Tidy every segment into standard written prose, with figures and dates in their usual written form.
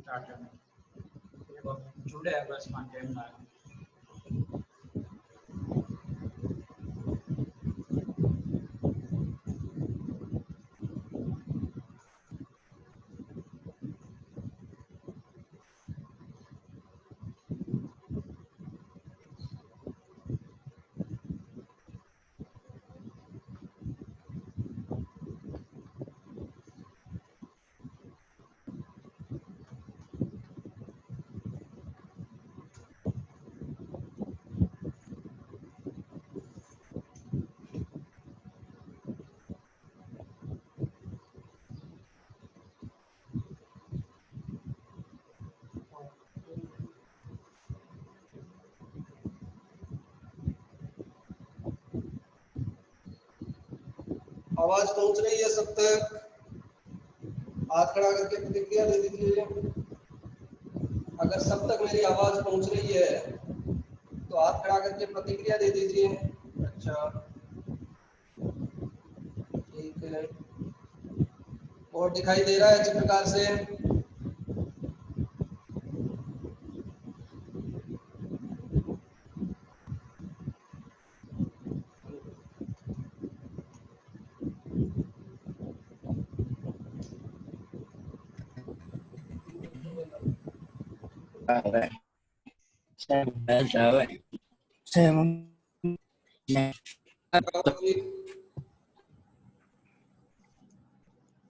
Starter में जुड़े हैं बस कंटेंट में। आवाज पहुंच रही है सब तक? हाथ खड़ा करके प्रतिक्रिया दे दीजिए। अगर सब तक मेरी आवाज पहुंच रही है तो हाथ खड़ा करके प्रतिक्रिया दे दीजिए। अच्छा, ठीक है। और दिखाई दे रहा है अच्छे प्रकार से?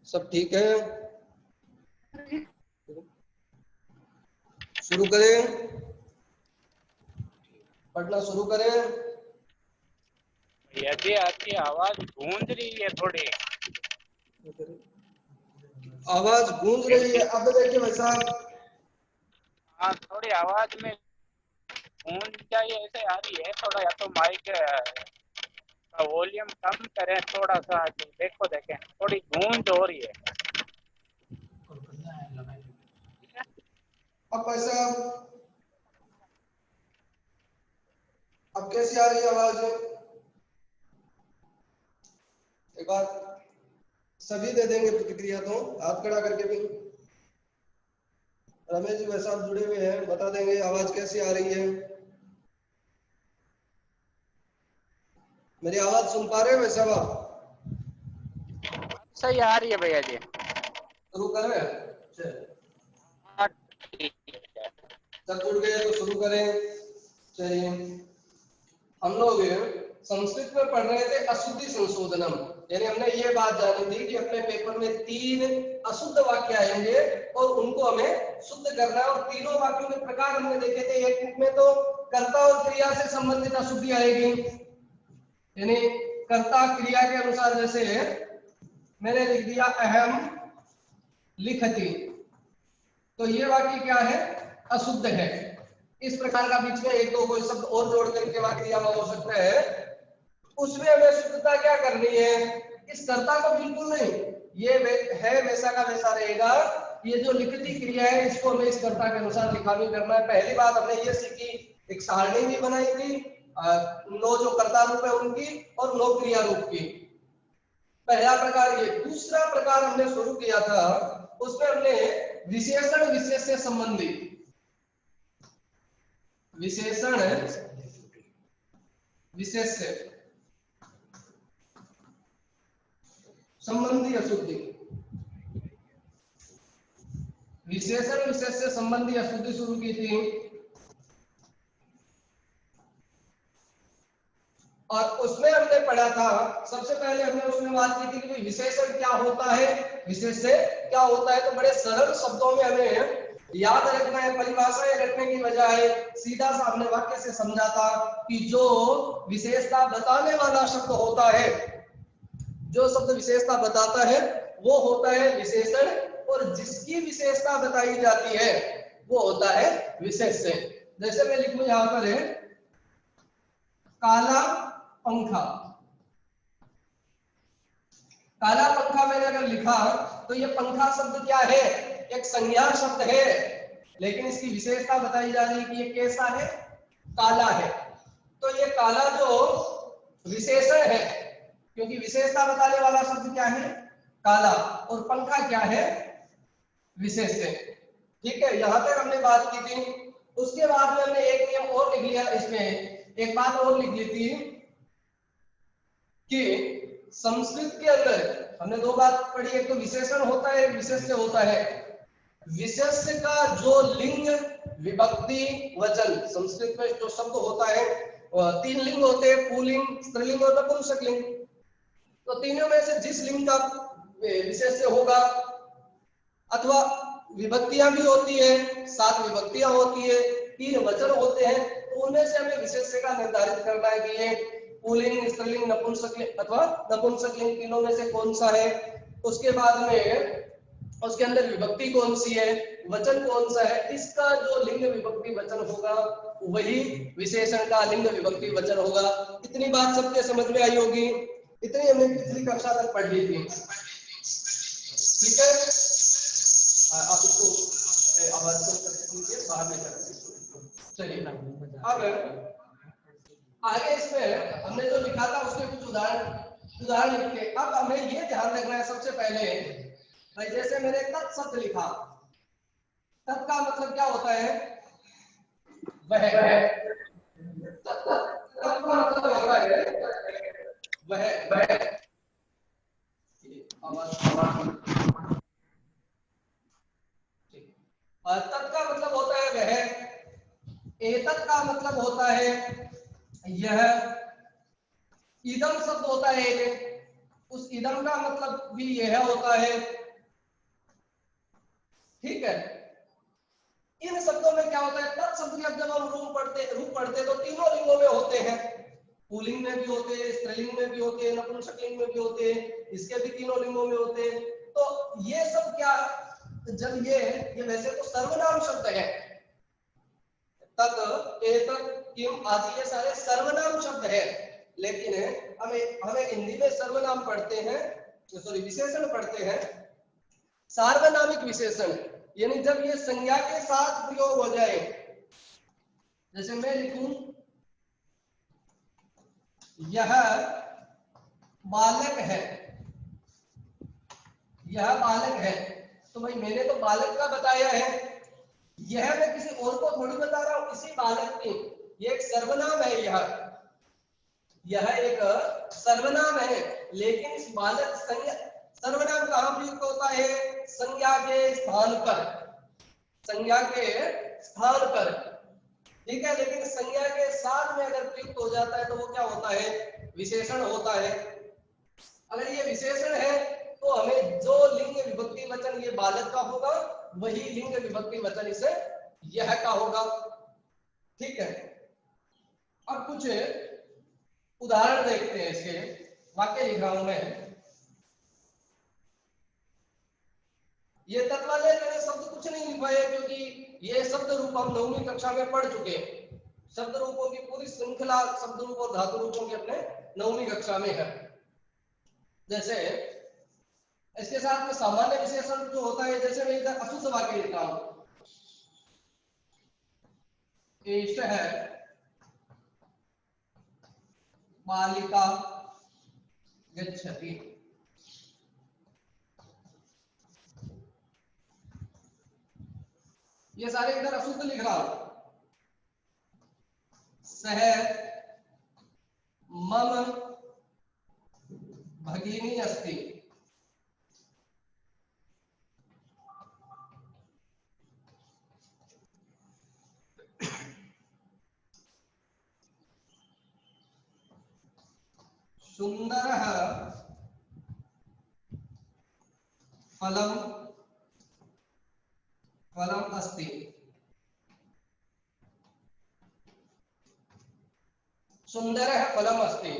सब ठीक है? शुरू करें, पढ़ना शुरू करें। यदि आपकी आवाज गूंज रही है थोड़ी, आवाज गूंज रही है। अब देखिए भाई साहब, हाँ थोड़ी आवाज में गूंज जाए ऐसे आ रही है थोड़ा, या तो माइक का वॉल्यूम कम करें थोड़ा सा, देखो देखें थोड़ी गूंज हो रही है। अब भाई साहब, अब कैसी आ रही है आवाज? एक बार सभी दे देंगे प्रतिक्रिया, तो हाथ खड़ा करके भी। रमेश जी भाई साहब जुड़े हुए हैं, बता देंगे आवाज कैसी आ रही है। मेरी आवाज सुन पा रहे हो भाई साहब आप? सही आ रही है भैया जी। शुरू करें? हाँ ठीक है, सब जुड़ गए तो शुरू करें। चलिए, हम लोग संस्कृत में पढ़ रहे थे अशुद्धि संशोधनम, यानी हमने ये बात जानी थी कि अपने पेपर में 3 अशुद्ध वाक्य आएंगे और उनको हमें शुद्ध करना है। और तीनों वाक्यों के प्रकार हमने देखे थे। एक में तो कर्ता और क्रिया से संबंधित अशुद्धि आएगी, यानी कर्ता क्रिया के अनुसार, जैसे मैंने लिख दिया अहम लिखती, तो ये वाक्य क्या है? अशुद्ध है। इस प्रकार का बीच में एक दो कोई शब्द और जोड़ करके वाक्य हो सकता है। उसमें हमें शुद्धता क्या करनी है? इस कर्ता को बिल्कुल नहीं, ये है वैसा का वैसा रहेगा। ये जो लिखती क्रिया है इसको हमें इस कर्ता के अनुसार लिखा भी करना है। पहली बात हमने ये सीखी, एक सारणी भी बनाई थी, नो जो कर्ता रूप है उनकी और नो क्रिया रूप की। पहला प्रकार ये। दूसरा प्रकार हमने शुरू किया था, उसमें हमने विशेषण विशेष से संबंधी, विशेषण विशेष से संबंधी अशुद्धि, विशेषण विशेष से संबंधी अशुद्धि शुरू की थी। और उसमें हमने पढ़ा था, सबसे पहले हमने उसमें बात की थी कि विशेषण क्या होता है, विशेष से क्या होता है। तो बड़े सरल शब्दों में हमें याद रखना है, परिभाषाएं रखने की बजाय सीधा सा हमने वाक्य से समझा था कि जो विशेषता बताने वाला शब्द होता है, जो शब्द विशेषता बताता है वो होता है विशेषण, और जिसकी विशेषता बताई जाती है वो होता है विशेष्य। जैसे मैं लिखूं यहां पर है काला पंखा। काला पंखा मैंने अगर लिखा तो ये पंखा शब्द क्या है? एक संज्ञा शब्द है, लेकिन इसकी विशेषता बताई जा रही है कि ये कैसा है? काला है। तो ये काला जो विशेषण है, क्योंकि विशेषता बताने वाला शब्द क्या है? काला, और पंखा क्या है? विशेष्य। ठीक है, यहाँ तक हमने बात की थी। उसके बाद में हमने एक नियम और लिख लिया, इसमें एक बात और लिख ली थी कि संस्कृत के अंदर हमने दो बात पढ़ी, एक तो विशेषण होता है, एक विशेष्य होता है। विशेष्य का जो लिंग विभक्ति वचन, संस्कृत में जो शब्द होता है तीन लिंग होते हैं, पुल्लिंग, स्त्रीलिंग और नपुंसकलिंग। तो तीनों में से जिस लिंग का विशेष्य होगा, अथवा विभक्तियां भी होती है, 7 विभक्तियां होती है, 3 वचन होते हैं, तो उनमें से हमें विशेष्य का निर्धारित करना है कि ये पुल्लिंग, स्त्रीलिंग, नपुंसकलिंग अथवा नपुंसकलिंग तीनों में से कौन सा है। उसके बाद में उसके अंदर विभक्ति कौन सी है, वचन कौन सा है, इसका जो लिंग विभक्ति वचन होगा वही विशेषण का लिंग विभक्ति वचन होगा। इतनी बात सबके समझ में आई होगी, इतनी हमने पिछली कक्षा तक पढ़ ली थी। ठीक है, आप इसको आवाज कम कर दीजिए, बाहर में कर दीजिए। चलिए अब आगे इसमें हमने जो लिखा था उसके कुछ उदाहरण लिख के अब हमें ये ध्यान रखना है सबसे पहले भाई, जैसे मैंने तत् शब्द लिखा, तत् का मतलब क्या होता है, वह। तत् का मतलब होता है वह। तत् का मतलब होता है वह, एतत् का मतलब होता है यह, इदम शब्द होता है एक, उस इदम का मतलब भी यह होता है। ठीक है, इन शब्दों में क्या होता है, तत् शब्द के जब हम रूप पढ़ते तो तीनों लिंगों में होते हैं, पुल्लिंग में भी होते हैं, स्त्रीलिंग में भी होते हैं, नपुंसकलिंग में भी होते हैं, इसके भी तीनों लिंगों में होते हैं। तो ये सब क्या, जब ये वैसे तो सर्वनाम शब्द है, तत्, एतत्, किम आदि ये सारे सर्वनाम शब्द है, लेकिन हमें हिंदी में सर्वनाम पढ़ते हैं, सॉरी विशेषण पढ़ते हैं, सार्वनामिक विशेषण, यानी जब ये संज्ञा के साथ प्रयोग हो जाए। जैसे मैं लिखूं यह बालक है, यह बालक है, तो भाई मैंने तो बालक का बताया है, यह मैं किसी और को थोड़ी बता रहा हूं, इसी बालक की, ये एक सर्वनाम है, यह एक सर्वनाम है, लेकिन इस बालक संज्ञा, सर्वनाम कहां प्रयुक्त होता है, संज्ञा के स्थान पर, संज्ञा के स्थान पर। ठीक है, लेकिन संज्ञा के साथ में अगर प्रयुक्त हो जाता है तो वो क्या होता है, विशेषण होता है। अगर ये विशेषण है तो हमें जो लिंग विभक्ति वचन ये बालक का होगा, वही लिंग विभक्ति वचन इसे यह का होगा। ठीक है, अब कुछ उदाहरण देखते हैं, इसके वाक्य लिख रहा हूं मैं। ये तत्व वाले मैंने शब्द कुछ नहीं लिखवाए, क्योंकि ये शब्द रूप हम 9वीं कक्षा में पढ़ चुके हैं, शब्द रूपों की पूरी श्रृंखला शब्द रूप और धातु रूपों की अपने 9वीं कक्षा में है। जैसे इसके साथ में सामान्य विशेषण जो होता है, जैसे मैं इधर अशुद्ध वाक्य लिखता हूं, एष है बालिका गच्छति, ये सारे इधर अशुद्ध लिख रहा हूं। सह मम भगिनी अस्ति, सुंदरः फलम अस्ति, सुंदरः फलम अस्ति।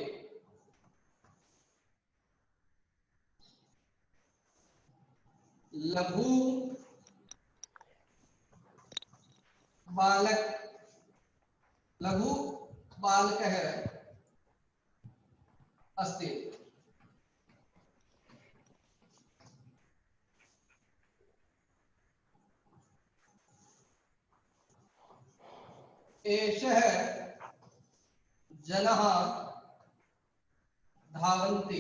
लघु बालक, लघु बालकः अस्ति। एषः जनः धावन्ति,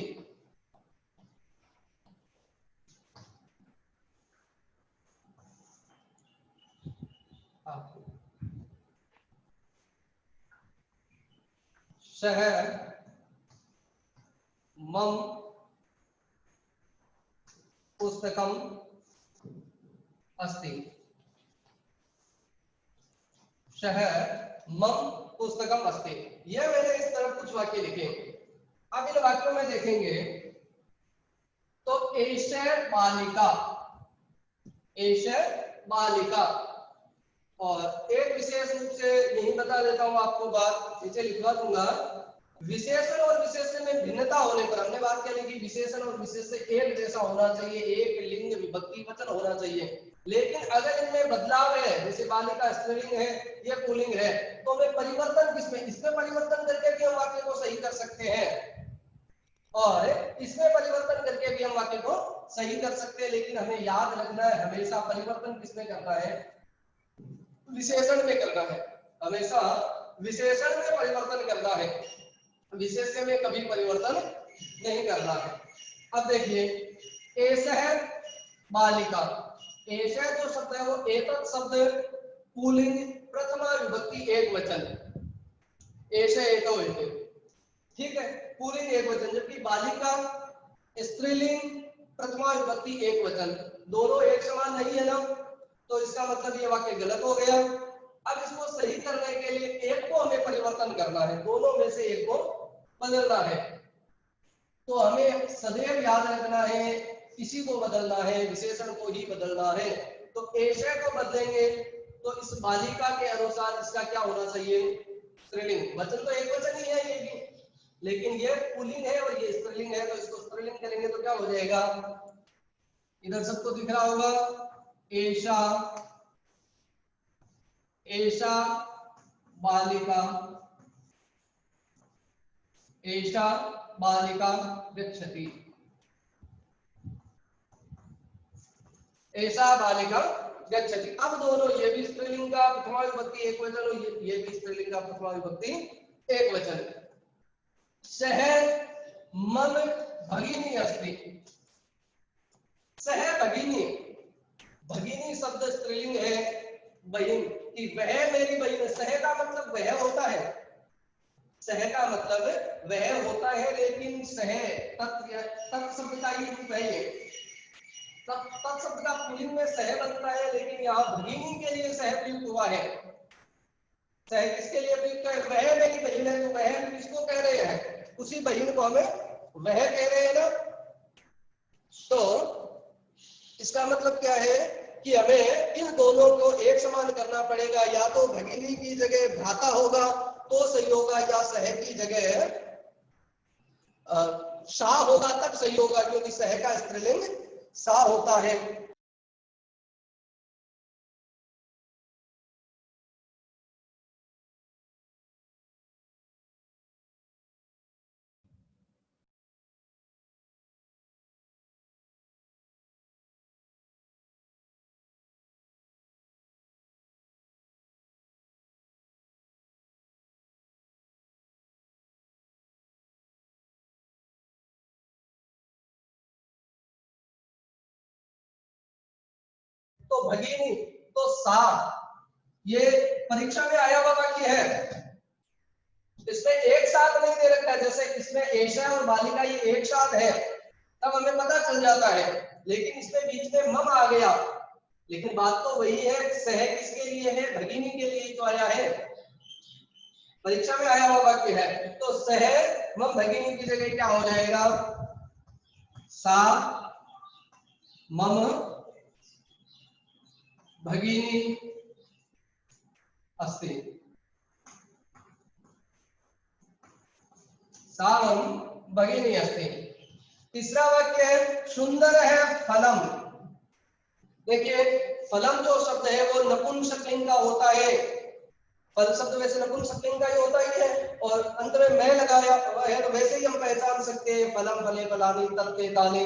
शहर मम पुस्तकम अस्ति। शहर मम पुस्तकम अस्ति। यह मैंने इस तरफ कुछ वाक्य लिखे। अब इन वाक्यों में देखेंगे तो एष बालिका, एष बालिका, और एक विशेष रूप से यही बता देता हूं आपको, बात नीचे लिखवा दूंगा। विशेषण और विशेषण में भिन्नता होने पर हमने बात क्या लिखी, विशेषण और विशेषण एक जैसा होना चाहिए, एक लिंग विभक्ति वचन होना चाहिए। लेकिन अगर इनमें बदलाव है, जैसे बालिका स्त्रीलिंग है, ये पुल्लिंग है, तो हमें परिवर्तन किसमें, इसमें परिवर्तन करके भी हम वाक्य को सही कर सकते हैं और इसमें परिवर्तन करके भी हम वाक्य को सही कर सकते हैं। लेकिन हमें याद रखना है, हमेशा परिवर्तन किसमें करना है, विशेषण में करना है। हमेशा विशेषण में परिवर्तन करना है, विशेषण में कभी परिवर्तन नहीं करना है। अब देखिए, एषः बालिका, एषः जो शब्द है वो एतत् शब्द पुल्लिंग प्रथमा विभक्ति एक वचन, एषः एतौ एते, ठीक है, पुल्लिंग एक वचन, जबकि बालिका स्त्रीलिंग प्रथमा विभक्ति एक वचन, दोनों एक समान नहीं है ना, तो इसका मतलब ये वाक्य गलत हो गया। अब इसको सही करने के लिए एक को हमें परिवर्तन करना है, दोनों में से एक को बदलना है। तो हमें सदैव याद रखना है, इसी को बदलना है, विशेषण को ही बदलना है। तो एषः को बदलेंगे तो इस बालिका के अनुसार इसका क्या होना चाहिए, स्त्रीलिंग। वचन तो एक वचन ही है ये भी, लेकिन ये पुल्लिंग है और ये स्त्रीलिंग है, तो इसको स्त्रीलिंग करेंगे तो क्या हो जाएगा, इधर सबको दिख रहा होगा, एषा, एषा बालिका, एषा बालिका गच्छति, एषा बालिका गच्छति। अब दोनों, ये भी स्त्रीलिंग का प्रथमा विभक्ति एक वचन और ये भी स्त्रीलिंग का प्रथमा विभक्ति एक वचन। सह मम भगिनी अस्ति, सह भगिनी, भगिनी शब्द स्त्रीलिंग है, बहन की, वह मेरी बहन है। सह का मतलब वह होता है, सह का मतलब वह होता है, लेकिन सह तत् शब्द का ही रूप है ये, तत् शब्द का पुल्लिंग में सह बनता है, लेकिन यहाँ भगिनी के लिए सह प्रयुक्त हुआ है। सह किसके लिए प्रयुक्त है, वह मेरी बहन है, तो वह किसको कह रहे हैं, उसी बहन को हमें वह कह रहे हैं ना। तो इसका मतलब क्या है कि हमें इन दोनों को एक समान करना पड़ेगा, या तो भगिनी की जगह भ्राता होगा तो सही होगा, या सह की जगह शाह होगा तब सही होगा, क्योंकि सह का स्त्रीलिंग शाह होता है। तो भगिनी तो सा, ये परीक्षा में आया हुआ वाक्य है, इसमें एक साथ नहीं दे रखा है। जैसे इसमें एषः और बालिका ये एक साथ है, तब हमें पता चल जाता है, लेकिन इसमें बीच में मम आ गया, लेकिन बात तो वही है, सह किसके लिए है, भगिनी के लिए तो आया है, परीक्षा में आया हुआ वाक्य है। तो सह मम भगिनी की जगह क्या हो जाएगा, सा मम भगिनी अस्ति, सा मम भगिनी अस्ति। तीसरा वाक्य है सुंदर है फलम। देखिए, फलम जो शब्द है वो नपुंसकलिंग का होता है, फल शब्द वैसे नपुंसकलिंग का ही होता ही है, और अंत में मैं लगाया है, तो वैसे ही हम पहचान सकते हैं, फलम फले फलानी तत्ते ताने।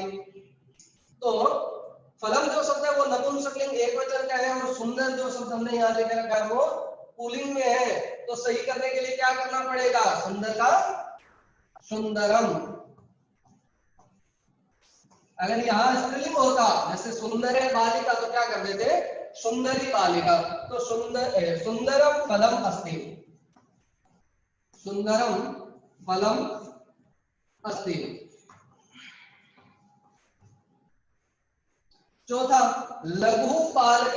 तो फलम जो शब्द है वो नपुंसकलिंग एक वचन का है, और सुंदर जो शब्द हमने यहाँ लेकर रखा है वो पुल्लिंग में है। तो सही करने के लिए क्या करना पड़ेगा, सुंदर का सुंदरम। अगर यहाँ स्त्रीलिंग होता, जैसे सुंदर है बालिका, तो क्या कर देते सुंदरी बालिका, तो सुंदरम फलम अस्ति, सुंदरम फलम अस्ति। चौथा, लघु बालक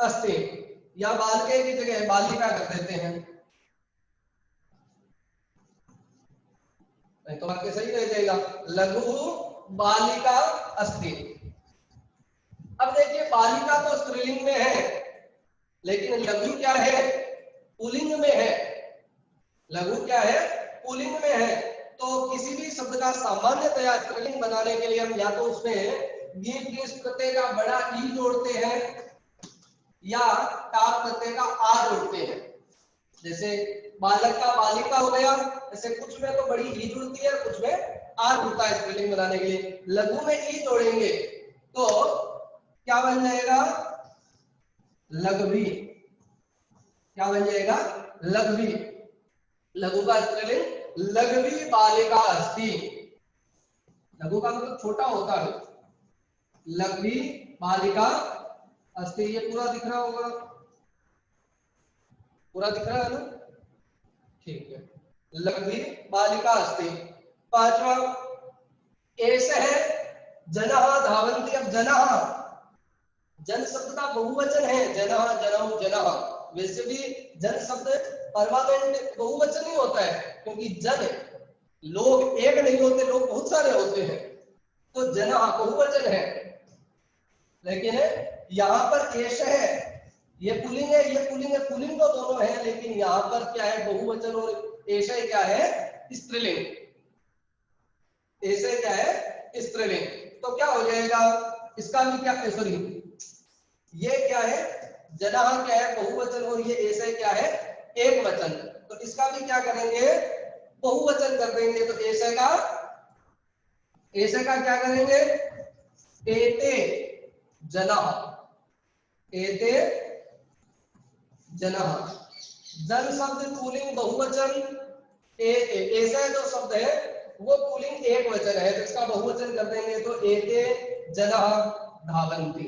अस्ति, या बालके की जगह बालिका कर देते हैं, नहीं तो वाक्य सही रह जाएगा, लघु बालिका अस्ति। अब देखिए बालिका तो स्त्रीलिंग में है, लेकिन लघु क्या है, पुल्लिंग में है। लघु क्या है, पुल्लिंग में है। तो किसी भी शब्द का सामान्यतया स्त्रीलिंग बनाने के लिए हम या तो उसमें दीर्घ गीस प्रत्यय का बड़ा ई जोड़ते हैं या टाप प्रत्यय का आ जोड़ते हैं। जैसे बालक का बालिका हो गया, ऐसे कुछ में तो बड़ी ई जुड़ती है, कुछ में आ जुड़ता है स्त्रीलिंग बनाने के लिए। लघु में ई जोड़ेंगे तो क्या बन जाएगा, लघवी। क्या बन जाएगा, लघवी। लघु का स्त्रीलिंग लघवी बालिका अस्ति। लघु का मतलब छोटा होता है, लघवी बालिका अस्ति। ये पूरा दिख रहा होगा, पूरा दिख रहा है ना, ठीक है। लघवी बालिका अस्ति। पांचवा, ऐसे है जनः धावन्ति। अब जनः जन शब्द का बहुवचन है, जनः जनौ जनः। वैसे भी जन शब्द परमानेंट बहुवचन ही होता है, क्योंकि जन लोग एक नहीं होते, लोग बहुत सारे होते हैं, तो जनः बहुवचन है। लेकिन यहाँ पर एष है, ये पुल्लिंग है, ये पुल्लिंग है, पुल्लिंग तो दोनों है, लेकिन यहाँ पर क्या है, बहुवचन, और एष क्या है, स्त्रीलिंग। ऐसे क्या है, स्त्रीलिंग। तो क्या हो जाएगा, इसका भी क्या, सॉरी, ये क्या है, जनः क्या है, बहुवचन, और ये ऐसे क्या है, एक वचन। तो इसका भी क्या करेंगे, बहुवचन कर देंगे। तो ऐसे का क्या करेंगे, एते जनः, एते जनः। जन शब्द पुल्लिंग बहुवचन, ऐसा जो शब्द है वो पुल्लिंग एक वचन है, तो इसका बहुवचन कर देंगे तो एते जनः धावन्ति।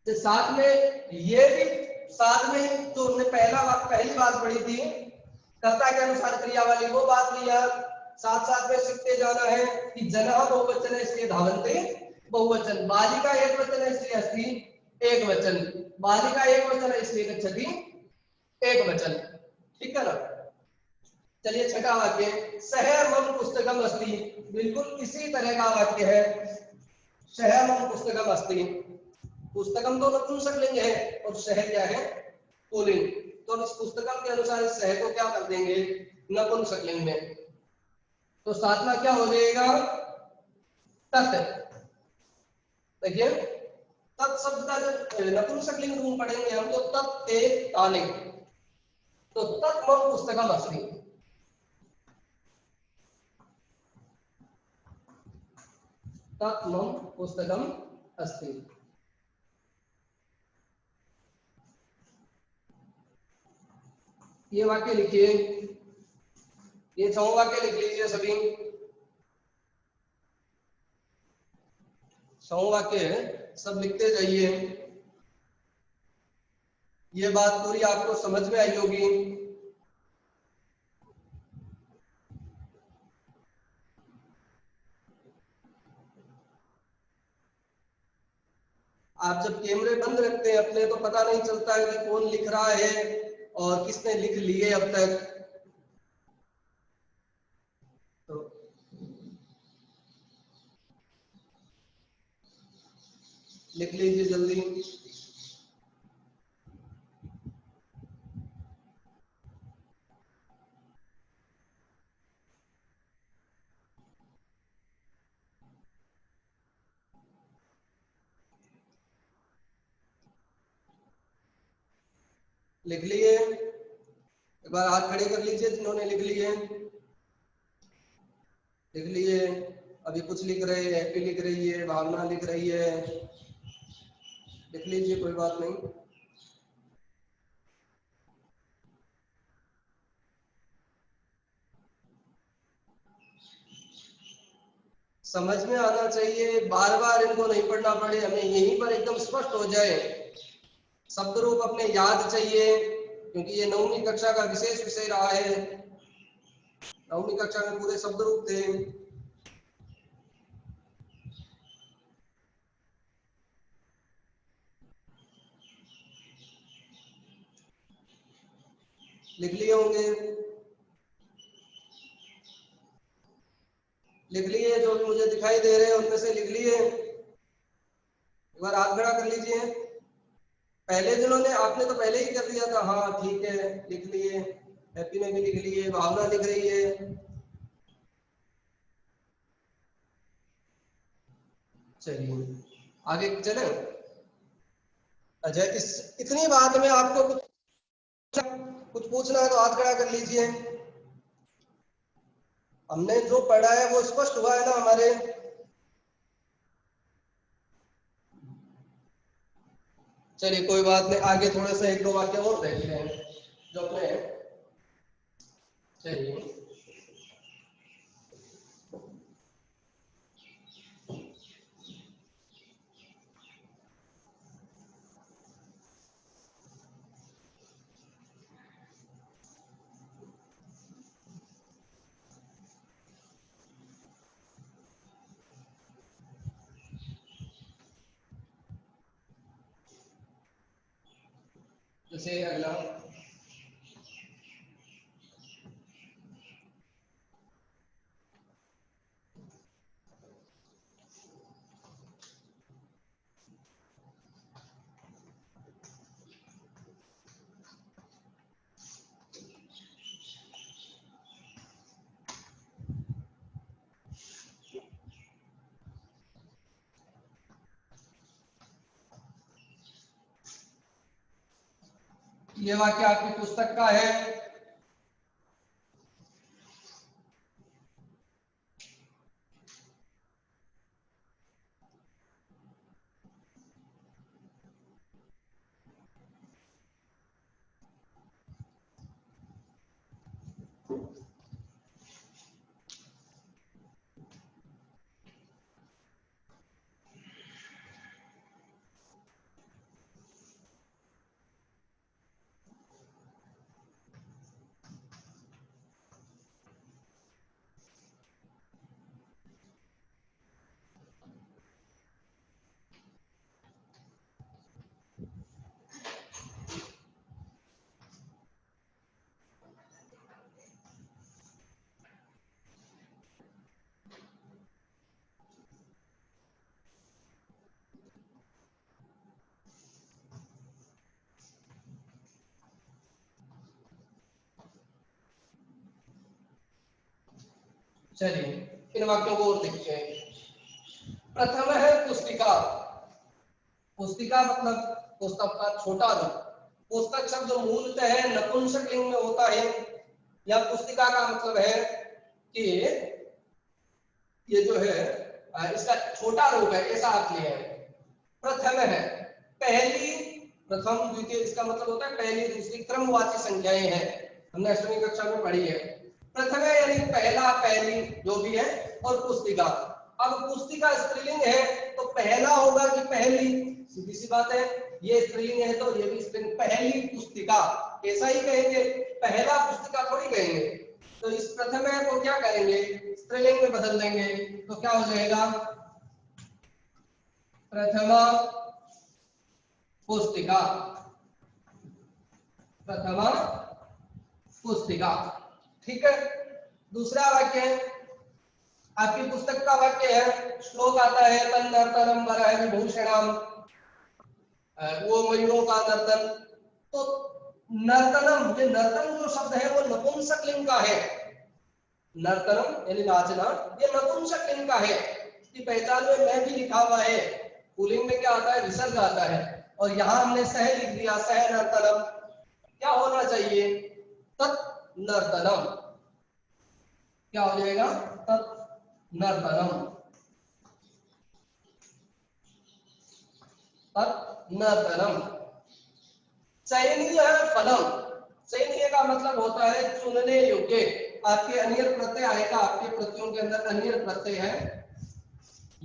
तो साथ में ये भी, साथ में जो हमने पहली बात पढ़ी थी, कर्ता के अनुसार क्रिया वाली, वो बात भी यार साथ साथ में सीखते जाना है कि जनः बहुवचन है इसलिए धावन्ति बहुवचन, बालिका एक वचन है इसलिए अस्ति एक वचन, बालिका एक वचन है इसलिए गच्छति एक वचन। ठीक है ना। चलिए छठा वाक्य, सह मम पुस्तकम अस्ति। बिल्कुल इसी तरह का वाक्य है, सह मम पुस्तकम अस्ति। पुस्तकम तो नपुंसकलिंग है और सह क्या है, पुल्लिंग। तो इस पुस्तकम के अनुसार इस सह को क्या कर देंगे, नपुंसकलिंग में। तो सातवां क्या हो जाएगा, तत्। देखिए तत् शब्द का जब नपुंसकलिंग रूप पढ़ेंगे हम, तो तत् ते तानि, तो तत् मम पुस्तकम अस्ति। तत् मम पुस्तकम अस्ति। ये वाक्य लिखिए, ये 6 वाक्य लिख लीजिए सभी। 6 वाक्य सब लिखते जाइए। ये बात पूरी आपको समझ में आई होगी। आप जब कैमरे बंद रखते हैं अपने, तो पता नहीं चलता है कि कौन लिख रहा है और किसने लिख लिए अब तक। तो लिख लीजिए जल्दी। लिख लिए, एक बार हाथ खड़े कर लीजिए जिन्होंने लिख लिए। लिख लिए। अभी कुछ लिख रहे हैं, हैप्पी लिख रही है, भावना लिख रही है, लिख लीजिए, कोई बात नहीं। समझ में आना चाहिए, बार बार इनको नहीं पढ़ना पड़े, हमें यहीं पर एकदम स्पष्ट हो जाए। शब्द रूप अपने याद चाहिए, क्योंकि ये 9वीं कक्षा का विशेष विषय रहा है। 9वीं कक्षा में पूरे शब्द रूप थे। लिख लिए होंगे, लिख लिए, जो भी मुझे दिखाई दे रहे हैं उनमें से लिख लिए। एक बार हाथ खड़ा कर लीजिए। पहले जिन्होंने, आपने तो पहले ही कर दिया था, हाँ ठीक है, लिख लिए। हैप्पी ने भी लिख लिए, भावना लिख रही है। चलिए आगे चले। अच्छा, इस इतनी बात में आपको कुछ पूछना है तो हाथ खड़ा कर लीजिए। हमने जो पढ़ा है वो स्पष्ट हुआ है ना हमारे? चलिए कोई बात नहीं, आगे थोड़ा सा 1-2 वाक्य और देख रहे हैं जो अपने। चलिए जैसे अगला, ये वाक्य आपकी पुस्तक का है। चलिए इन वाक्यों को और देखते हैं। प्रथम है पुस्तिका। पुस्तिका मतलब पुस्तक का छोटा रूप। पुस्तक शब्द मूलतः नपुंसक लिंग में होता है। या पुस्तिका का मतलब है कि ये जो है इसका छोटा रूप है, ऐसा अर्थ लिया है। प्रथम है पहली, प्रथम द्वितीय, इसका मतलब होता है पहली दूसरी क्रमवाची संख्याएं हैं, हमने 8वीं कक्षा में पढ़ी है। प्रथम है यानी पहला, पहली, जो भी है। और पुस्तिका, अब पुस्तिका स्त्रीलिंग है तो पहला होगा कि पहली, सीधी सी बात है। ये स्त्रीलिंग है तो ये भी स्त्रीलिंग, पहली पुस्तिका ऐसा ही कहेंगे, पहला पुस्तिका थोड़ी कहेंगे। तो इस प्रथम है को क्या करेंगे, स्त्रीलिंग में बदल देंगे, तो क्या हो जाएगा, प्रथमा पुस्तिका। प्रथमा पुस्तिका, ठीक है। दूसरा वाक्य है, आपकी पुस्तक का वाक्य है, श्लोक आता है, तन्नर्तनम वराह विभूषणम, वो मयूरों का नर्तन। तो नर्तनम, ये नर्तन जो शब्द है वो नपुंसक लिंग का है। नर्तनम यानी नाचना, ये नपुंसक लिंग का है। इसकी पहचान में मैं भी लिखा हुआ है। पुल्लिंग में क्या आता है, विसर्ग आता है, और यहाँ हमने सह लिख दिया, सह नर्तनम। क्या होना चाहिए, तत् नर्तनम। क्या हो जाएगा, तत् नर्तनम, तत् नर्तनम। चयनीय है फलम। चयनीय का मतलब होता है चुनने योग्य। आपके अन्य प्रत्यय आएगा, आपके प्रत्ययों के अंदर अन्य प्रत्यय है,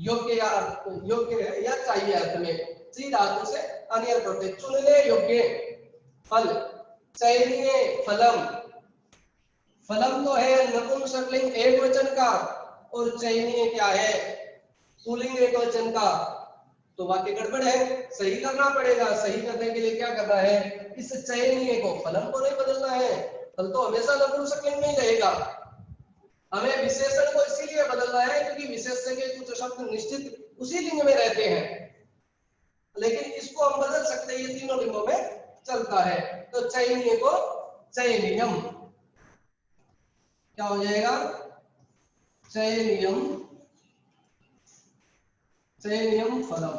योग्य या चाहिए अर्थ में। सी धातु से अनियर करते, चुनने योग्य फल, चयनीय फलम। फलम तो है नपुंसकलिंग एक वचन का, और चयनीय क्या है, पुल्लिंग एक वचन का। तो वाक्य गड़बड़ है, सही करना पड़ेगा। सही करने के लिए क्या करना है, इस चयनीय को फलम को नहीं बदलना है, फल तो हमेशा नपुंसकलिंग में ही रहेगा। हमें विशेषण को इसीलिए बदलना है क्योंकि विशेषण के कुछ शब्द निश्चित उसी लिंग में रहते हैं, लेकिन इसको हम बदल सकते हैं, ये तीनों लिंगों में चलता है। तो चयनीय को चयनियम, क्या हो जाएगा, चयनियम, चयनियम फलम।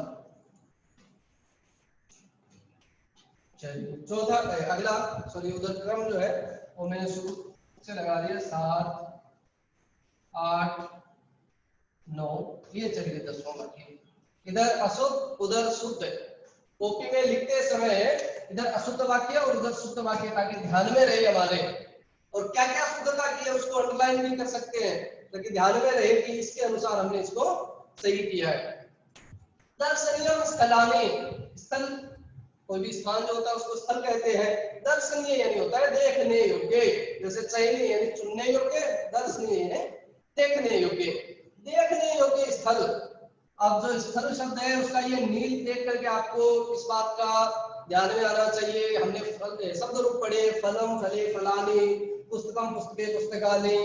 चलिए चौथा अगला, सॉरी उधर क्रम जो है वो मैंने शुरू से लगा दिया, 7 8 9, ये चलिए 10वां वाक्य। इधर अशुद्ध उधर शुद्ध, कॉपी में लिखते समय इधर अशुद्ध वाक्य और उधर शुद्ध वाक्य, ताकि ध्यान में रहे हमारे। और क्या क्या शुद्धता की है उसको अंडरलाइन भी कर सकते हैं, ताकि ध्यान में रहे कि इसके अनुसार हमने इसको सही किया है। दर्शनीय स्थलानी, स्थल कोई भी स्थान जो होता है उसको स्थल कहते हैं। दर्शनीय यानी होता है देखने योग्य, जैसे चयनीय यानी चुनने योग्य, दर्शनीय यानी देखने योग्य। देखने योग्य स्थल, अब जो स्थल शब्द है उसका ये नील देख करके आपको इस बात का ध्यान में आना चाहिए। हमने शब्द रूप पढ़े, फलम फले फलानी, पुस्तकम पुस्तके पुस्तकानि।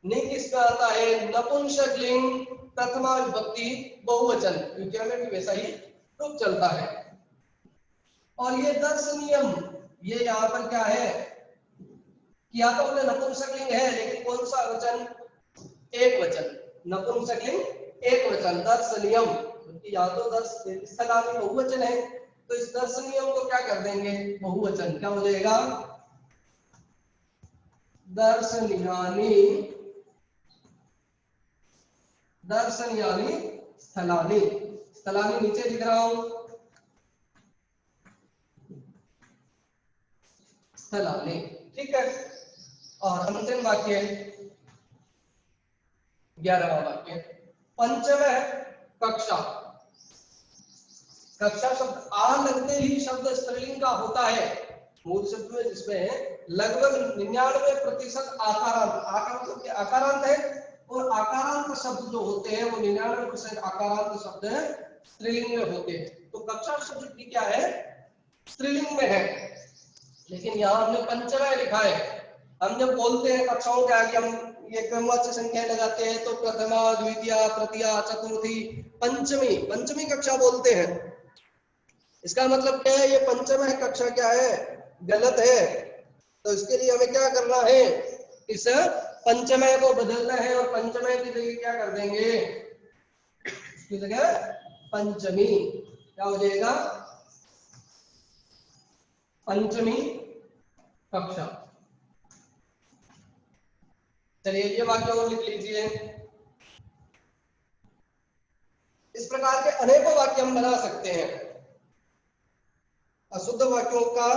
नी किसमें आता है, नपुंसकलिंग प्रथमा विभक्ति बहुवचन, क्योंकि हमें भी वैसा ही रूप चलता है। और ये दर्शनीयम, ये यहाँ पर क्या है कि या तो अपने नपुंसकलिंग है, लेकिन कौन सा वचन, एक वचन, नपुंसकलिंग एक वचन, दर्शनीयम। क्योंकि यहाँ तो स्थलानी बहुवचन है, तो इस दर्शनीयम को क्या कर देंगे, बहुवचन, क्या हो जाएगा, दर्शनीयानि, दर्शनीयानि स्थलानि। स्थलानि नीचे लिख रहा हूं, स्थलानि, ठीक है। और अंतिम वाक्य 11वां वाक्य, पंचम कक्षा। कक्षा शब्द आ लगते ही शब्द स्त्रीलिंग का होता है, मूल शब्द में जिसमें लगभग 99% आकारांत आकारांत है, और आकारांत शब्द जो होते हैं वो 99% आकारांत शब्द स्त्रीलिंग में होते हैं। तो कक्षा शब्द की क्या है, स्त्रीलिंग में है, लेकिन यहाँ हमने पंचमय लिखा है। हम जब बोलते हैं कक्षाओं के आगे हम ये क्रमवाची संख्या लगाते हैं, तो प्रथमा, द्वितीय, तृतीया, चतुर्थी, पंचमी, पंचमी कक्षा बोलते हैं। इसका मतलब क्या है, ये पंचमय कक्षा क्या है, गलत है। तो इसके लिए हमें क्या करना है, इस पंचमय को बदलना है, और पंचमय की जगह क्या कर देंगे, इसकी जगह पंचमी, क्या हो जाएगा, पंचमी कक्षा। चलिए ये वाक्य और लिख लीजिए। इस प्रकार के अनेकों वाक्य हम बना सकते हैं। अशुद्ध वाक्यों का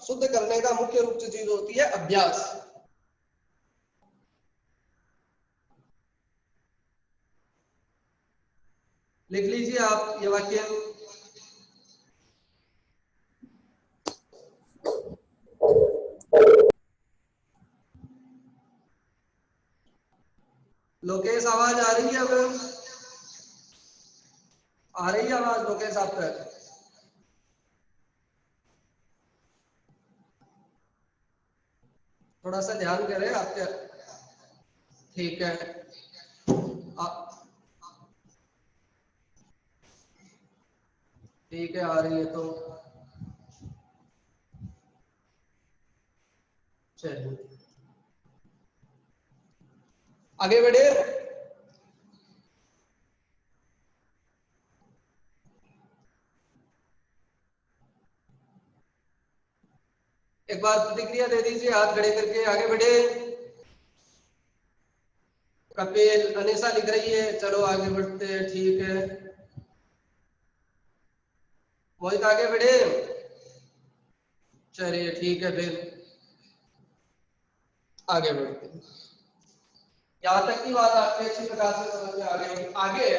शुद्ध करने का मुख्य रूप से चीज होती है अभ्यास। लिख लीजिए आप ये वाक्य, लोकेश आवाज आ रही है, अब आ रही है आवाज लोकेश आप तक? थोड़ा सा ध्यान करें आपके, ठीक है। ठीक है, आ रही है तो चलिए आगे बढ़े। एक बार प्रतिक्रिया दे दीजिए, हाथ खड़े करके आगे बढ़े। कपिल, अनिशा लिख रही है, चलो आगे बढ़ते हैं, ठीक है। मोहित आगे बढ़े, चलिए, ठीक है, फिर आगे बढ़ते हैं। यहाँ तक की बात आपके अच्छी प्रकार से समझ में आ गई होगी। आगे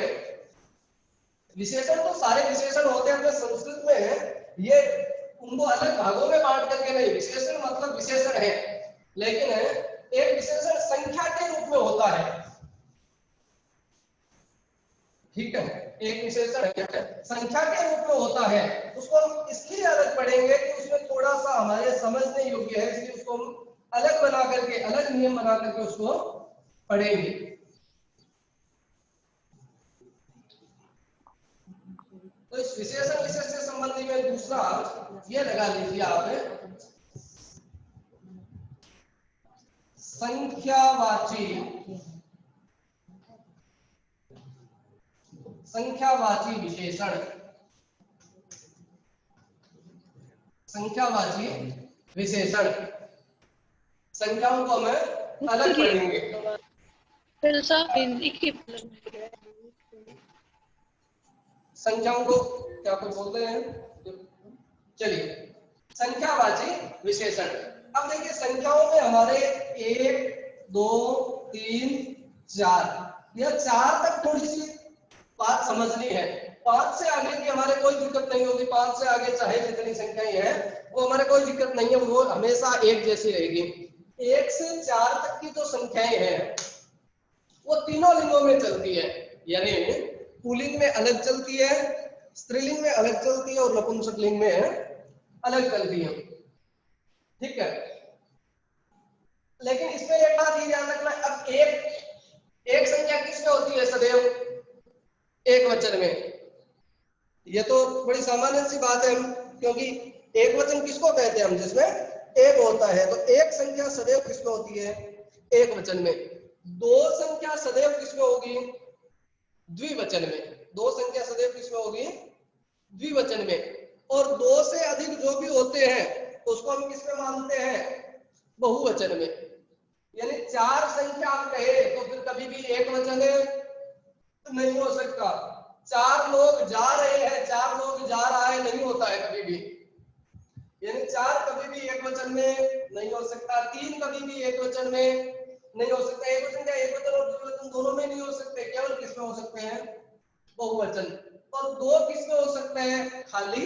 विशेषण, तो सारे विशेषण होते हैं अपने संस्कृत में, ये उनको अलग भागों में बांट करके नहीं, विशेषण मतलब विशेषण है, लेकिन एक विशेषण संख्या के रूप में होता है, ठीक है, एक विशेषण संख्या के रूप में होता है, उसको हम इसलिए अलग पढ़ेंगे कि उसमें थोड़ा सा हमारे समझने योग्य है, इसलिए उसको हम अलग बना करके, अलग नियम बना करके उसको पढ़ेंगे। तो इस विशेषण विशेष से संबंधी में दूसरा ये लगा लीजिए आप, संख्यावाची, संख्यावाची विशेषण, संख्यावाची विशेषण, संख्याओं को हमें अलग पढ़ेंगे। संख्याओं को क्या कुछ बोलते हैं, चलिए संख्यावाची विशेषण। अब देखिए संख्याओं में हमारे 1 2 3 4, यह 4 तक थोड़ी सी बात समझनी है, 5 से आगे की हमारे कोई दिक्कत नहीं होगी, 5 से आगे चाहे जितनी संख्याएं हैं वो हमारे कोई दिक्कत नहीं है, वो हमेशा एक जैसी रहेगी। 1 से 4 तक की जो संख्याएं हैं वो तीनों लिंगों में चलती है, यानी पुल्लिंग में अलग चलती है, स्त्रीलिंग में अलग चलती है और नपुंसक लिंग में अलग चलती है, ठीक है। लेकिन इसमें एक बात ये ध्यान रखना, अब एक संख्या किसमें होती है सदैव, एक वचन में, ये तो बड़ी सामान्य सी बात है, क्योंकि एक वचन किसको कहते हैं हम, जिसमें एक होता है, तो एक संख्या सदैव किसमें होती है, एक वचन में। दो संख्या सदैव किसमें होगी, द्विवचन में, दो संख्या सदैव किसमें होगी, द्विवचन में। और दो से अधिक जो भी होते हैं उसको हम किसमें मानते हैं, बहुवचन में। यानी 4 संख्या आप कहे तो फिर कभी भी एक वचन नहीं हो सकता, 4 लोग जा रहे हैं, 4 लोग जा रहा है नहीं होता है कभी भी, यानी 4 कभी भी एक वचन में नहीं हो सकता, 3 कभी भी एक वचन में नहीं हो सकता, एक वचन क्या, एक वचन और द्विवचन दोनों में नहीं हो सकते, केवल किसमें हो सकते हैं, बहुवचन। और 2 किसमें हो सकते हैं, खाली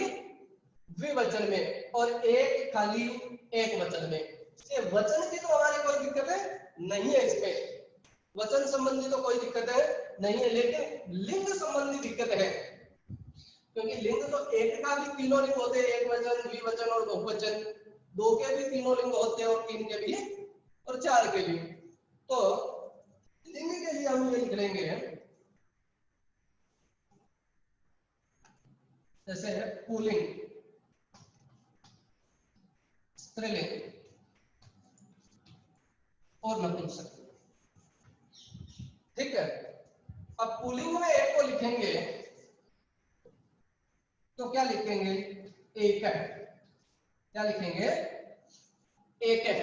द्विवचन में, और एक खाली एक वचन में। ये वचन की तो हमारी कोई दिक्कत है नहीं है, इसमें वचन संबंधी तो कोई दिक्कत है नहीं है, लेकिन लिंग संबंधी दिक्कत है, क्योंकि लिंग तो एक का भी तीनों लिंग होते हैं, एक वचन, द्विवचन और बहुवचन, 2 के भी तीनों लिंग होते हैं और 3 के भी और 4 के भी। तो लिंग के लिए हम ये लिख लेंगे, जैसे है पुल्लिंग, स्त्रीलिंग और नपुंसक, ठीक है। अब पुल्लिंग में एक को लिखेंगे तो क्या लिखेंगे, एक है, क्या लिखेंगे, एक है,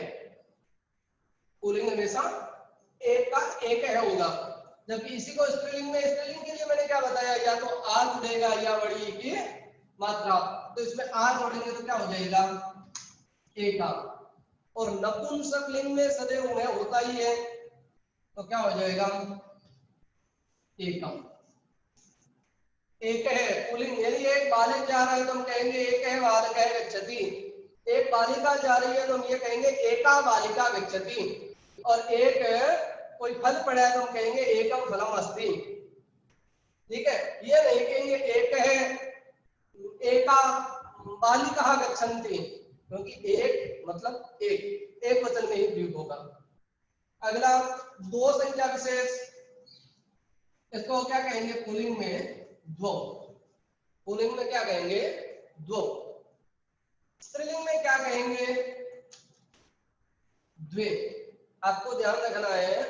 पुल्लिंग हमेशा एक का एक है होगा। जबकि इसी को स्त्रीलिंग में, स्त्रीलिंग के लिए मैंने क्या बताया, या तो आ जुड़ेगा या बड़ी की मात्रा, तो इसमें आ जोड़ेंगे तो क्या हो जाएगा, एक। और नपुंसक लिंग में सदैव में होता ही है, तो क्या हो जाएगा, एक। एक है पुल्लिंग, यदि एक बालक जा रहा है तो हम कहेंगे एक है बालक है गच्छति, एक बालिका जा रही है तो हम ये कहेंगे एका बालिका गच्छति, और एक कोई फल पड़ा है तो हम कहेंगे एकम फलम अस्ति, ठीक है। ये नहीं कहेंगे एक है एका बालिका गच्छन्ति, क्योंकि एक मतलब एक वचन में ही प्रयोग होगा। अगला 2 संख्या विशेष, इसको क्या कहेंगे पुल्लिंग में, द्वौ, पुल्लिंग में क्या कहेंगे, द्वौ। स्त्रीलिंग में क्या कहेंगे, द्वे। आपको ध्यान रखना है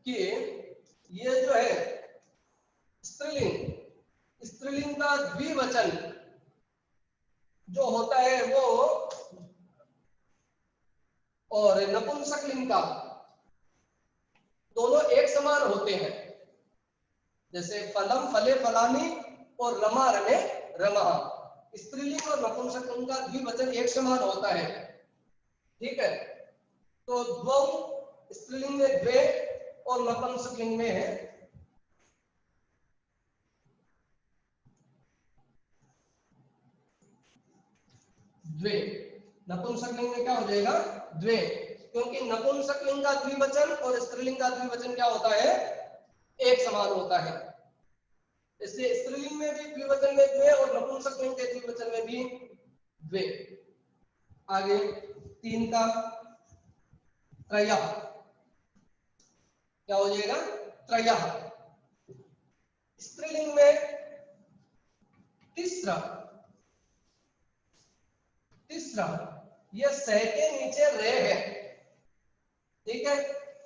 कि ये जो है स्त्रीलिंग, स्त्रीलिंग का द्विवचन जो होता है वो, और नपुंसक लिंग का, दोनों एक समान होते हैं। जैसे फलम फले फलानी और रमा रमे रमा, स्त्रीलिंग और नपुंसक लिंग का द्विवचन एक समान होता है, ठीक है। तो द्वौ स्त्रीलिंग में द्वे और नपुंसकलिंग में द्वे। नपुंसकलिंग में क्या हो जाएगा? द्वे, क्योंकि नपुंसकलिंग का द्विवचन और स्त्रीलिंग का द्विवचन क्या होता है? एक समान होता है। इसलिए स्त्रीलिंग में भी द्विवचन में द्वे और नपुंसकलिंग के द्विवचन में भी द्वे। आगे 3 का त्रयः, क्या हो जाएगा? त्रयः। स्त्रीलिंग में तीसरा, तीसरा, यह स के नीचे रे है, ठीक है,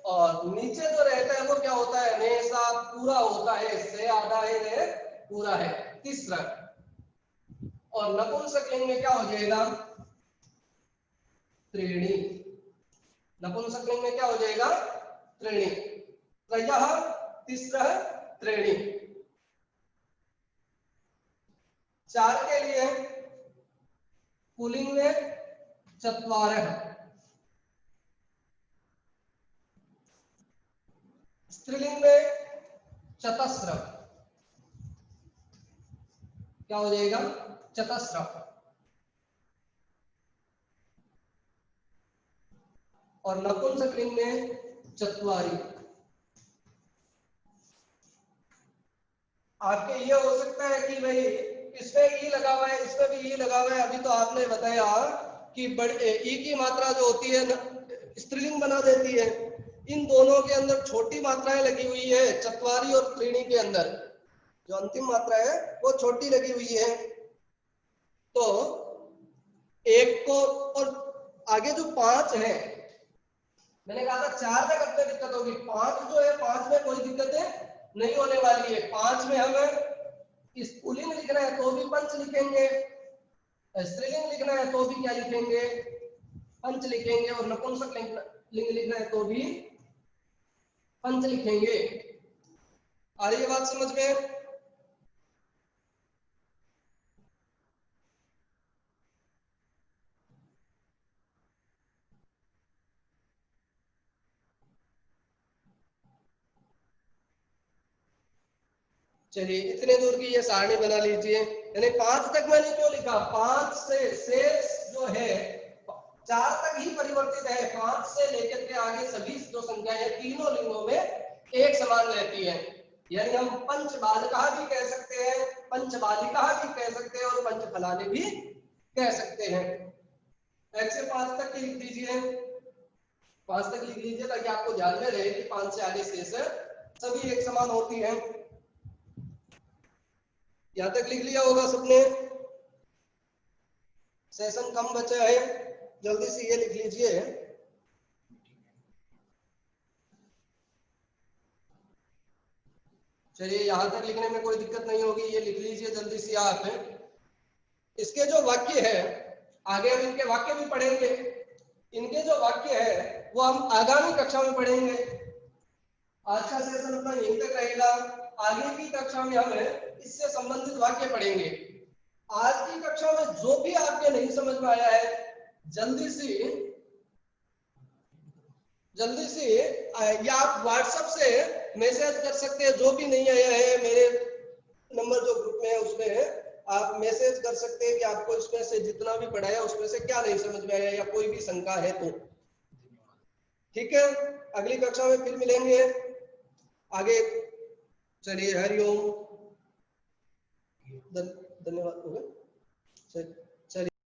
और नीचे जो रहता है वो क्या होता है? हमेशा पूरा होता है, से आधा है, रे पूरा है, तीसरा। और नपुंसकलिंग में क्या हो जाएगा? त्रीणि। नपुंसकलिंग में क्या हो जाएगा? त्रीणि। त्रयः, तीसरा, त्रीणि। 4 के लिए पुल्लिंग में चत्वारः, स्त्रीलिंग में चतस्र, क्या हो जाएगा? चतस्र। और नपुंसकलिंग में चत्वारि। आपके ये हो सकता है कि भाई इसमें ई लगा हुआ है, इसमें भी ई लगा हुआ है। अभी तो आपने बताया कि बड़े ई की मात्रा जो होती है स्त्रीलिंग बना देती है। इन दोनों के अंदर छोटी मात्राएं लगी हुई है, चत्वारि और त्रीणि के अंदर जो अंतिम मात्रा है वो छोटी लगी हुई है। तो एक को, और आगे जो 5 है, मैंने कहा था 4 तक अपने दिक्कत होगी, 5 जो है 5 में कोई दिक्कत नहीं होने वाली है। 5 में हम इस पुल्लिंग लिखना है तो भी पंच लिखेंगे, स्त्रीलिंग लिखना है तो भी क्या लिखेंगे? पंच लिखेंगे, और नपुंसकलिंग लिखना है तो भी पंच लिखेंगे। आ रही है बात समझ में? चलिए इतने दूर की ये सारणी बना लीजिए। यानी 5 तक मैंने क्यों लिखा? 5 से जो है 4 तक ही परिवर्तित है। 5 से लेकर के आगे सभी जो संख्याएं हैं तीनों लिंगों में एक समान रहती है। यानी हम पंच बालिका भी कह सकते हैं, पंच बालिका भी कह सकते हैं, और पंच फलाने भी कह सकते हैं। 1 से 5 तक लिख दीजिए, 5 तक लिख लीजिए ताकि आपको ध्यान में रहे कि 5 से आगे शेष सभी एक समान होती है। यहां तक लिख लिया होगा सबने? सेशन कम बचा है, जल्दी से ये लिख लीजिए। चलिए यहां तक लिखने में कोई दिक्कत नहीं होगी, ये लिख लीजिए जल्दी से आप। इसके जो वाक्य है, आगे हम इनके वाक्य भी पढ़ेंगे। इनके जो वाक्य है वो हम आगामी कक्षा में पढ़ेंगे। आज का सेशन अपना यहीं तक रहेगा। आगे की कक्षा में हम इससे संबंधित वाक्य पढ़ेंगे। आज की कक्षा में जो भी आपके नहीं समझ में आया है, जल्दी से या आप व्हाट्सएप से मैसेज कर सकते हैं। जो भी नहीं आया है, मेरे नंबर जो ग्रुप में है उसमें आप मैसेज कर सकते हैं कि आपको इसमें से जितना भी पढ़ाया उसमें से क्या नहीं समझ में आया या कोई भी शंका है तो। ठीक है, अगली कक्षा में फिर मिलेंगे आगे। चलिए हरिओम, धन्यवाद।